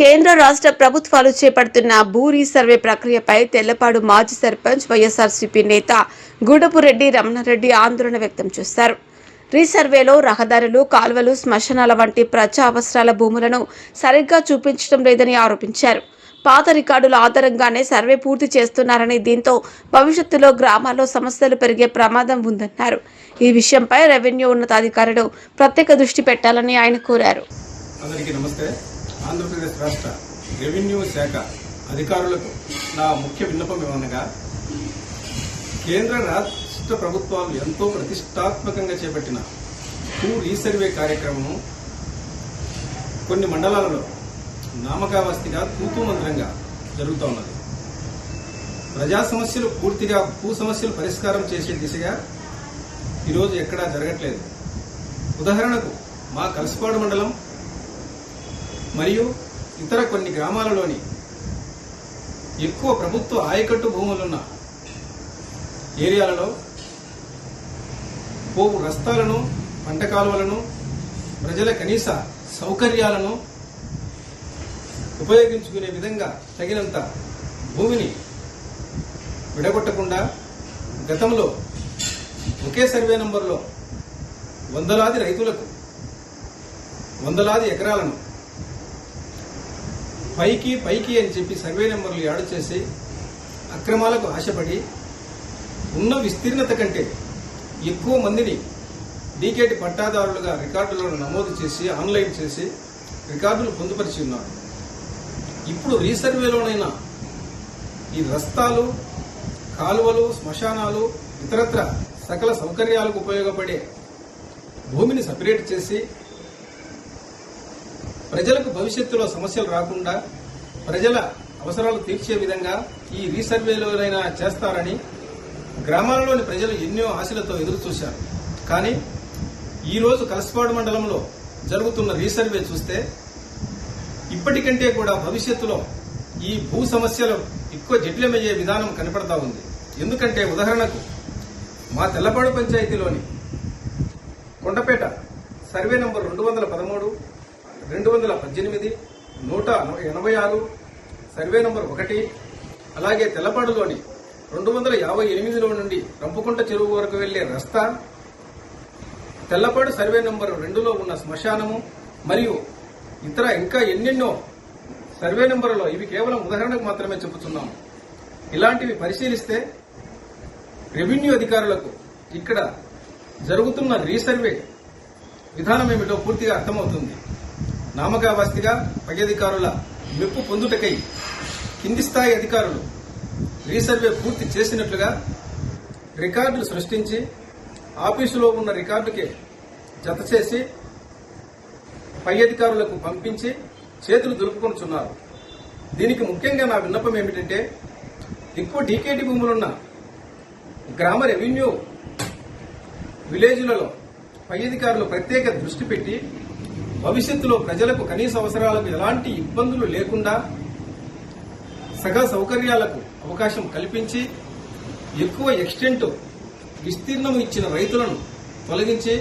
కేంద్ర రాష్ట్ర ప్రభుత్వాలు చేపడుతున్న భూ రీసర్వే ప్రక్రియపై తెల్లపాడు మాజీ సర్పంచ్ వైఎస్ఆర్సీపీ నేత గూడపురెడ్డి రమణారెడ్డి ఆందోళన వ్యక్తం చేశారు. రీసర్వేలో రహదారులు, కాల్వలు, శ్మశానాల వంటి ప్రజా అవసరాల భూములను సరిగ్గా చూపించడం లేదని ఆరోపించారు. పాత రికార్డుల ఆధారంగానే సర్వే పూర్తి చేస్తున్నారని, దీంతో భవిష్యత్తులో గ్రామాల్లో సమస్యలు పెరిగే ప్రమాదం ఉందన్నారు. ఈ విషయంపై రెవెన్యూ ఉన్నతాధికారులు ప్రత్యేక దృష్టి పెట్టాలని ఆయన కోరారు. అందరికీ నమస్తే. ఆంధ్రప్రదేశ్ రాష్ట్ర రెవెన్యూ శాఖ అధికారులకు నా ముఖ్య విన్నపం ఏమనగా, కేంద్ర రాష్ట్ర ప్రభుత్వాలు ఎంతో ప్రతిష్టాత్మకంగా చేపట్టిన భూ రీసర్వే కార్యక్రమం కొన్ని మండలాలలో నామకావస్తిగా తూతూ మంత్రంగా జరుగుతూ ఉన్నది. ప్రజా సమస్యలు పూర్తిగా భూ సమస్యలు పరిష్కారం చేసే దిశగా ఈరోజు ఎక్కడా జరగట్లేదు. ఉదాహరణకు మా కలసపాడు మండలం మరియు ఇతర కొన్ని గ్రామాలలోని ఎక్కువ ప్రభుత్వ ఆయకట్టు భూములున్న ఏరియాలలో పోవు రస్తాలను, పంట కాలువలను, ప్రజల కనీస సౌకర్యాలను ఉపయోగించుకునే విధంగా తగినంత భూమిని విడగొట్టకుండా గతంలో ఒకే సర్వే నంబర్లో వందలాది రైతులకు వందలాది ఎకరాలను పైకి అని చెప్పి సర్వే నెంబర్లు యాడ్ చేసి అక్రమాలకు ఆశపడి ఉన్న విస్తీర్ణత కంటే ఎక్కువ మందిని డీకేటీ పట్టాదారులుగా రికార్డులను నమోదు చేసి ఆన్లైన్ చేసి రికార్డులు పొందుపరిచి ఉన్నారు. ఇప్పుడు రీసర్వేలోనైనా ఈ రస్తాలు, కాలువలు, శ్మశానాలు, ఇతరత్ర సకల సౌకర్యాలకు ఉపయోగపడే భూమిని సపరేట్ చేసి ప్రజలకు భవిష్యత్తులో సమస్యలు రాకుండా ప్రజల అవసరాలు తీర్చే విధంగా ఈ రీసర్వేలోనైనా చేస్తారని గ్రామాలలోని ప్రజలు ఎన్నో ఆశలతో ఎదురు చూశారు. కానీ ఈరోజు కలసపాడు మండలంలో జరుగుతున్న రీసర్వే చూస్తే ఇప్పటికంటే కూడా భవిష్యత్తులో ఈ భూ సమస్యలు ఎక్కువ జటిలమయ్యే విధానం కనపడతా ఉంది. ఎందుకంటే ఉదాహరణకు మా తెల్లపాడు పంచాయతీలోని Kondapeta survey number 213, 218, 186, survey number 1, అలాగే తెల్లపాడులోని 258లో నుండి రంపుకుంట చెరువు వరకు వెళ్లే రస్తా, తెల్లపాడు సర్వే నంబర్ 2లో ఉన్న శ్మశానము మరియు ఇతర ఇంకా ఎన్నెన్నో సర్వే నంబర్లో, ఇవి కేవలం ఉదాహరణకు మాత్రమే చెబుతున్నాము. ఇలాంటివి పరిశీలిస్తే రెవెన్యూ అధికారులకు ఇక్కడ జరుగుతున్న రీసర్వే విధానం ఏమిటో పూర్తిగా అర్థమవుతుంది. నామకావస్తిగా పై అధికారుల మెప్పు పొందుటకై కింది స్థాయి అధికారులు రీసర్వే పూర్తి చేసినట్లుగా రికార్డులు సృష్టించి ఆఫీసులో ఉన్న రికార్డుకే జత చేసి పై అధికారులకు పంపించి చేతులు దులుపుకొనుచున్నారు. దీనికి ముఖ్యంగా నా విన్నపం ఏమిటంటే, ఎక్కువ డీకేటీ భూములున్న గ్రామ రెవెన్యూ విలేజ్లలో పై అధికారులు ప్రత్యేక దృష్టి పెట్టి భవిష్యత్తులో ప్రజలకు కనీస అవసరాలకు ఎలాంటి ఇబ్బందులు లేకుండా సకల సౌకర్యాలకు అవకాశం కల్పించి ఎక్కువ ఎక్స్టెంట్ విస్తీర్ణం ఇచ్చిన రైతులను తొలగించి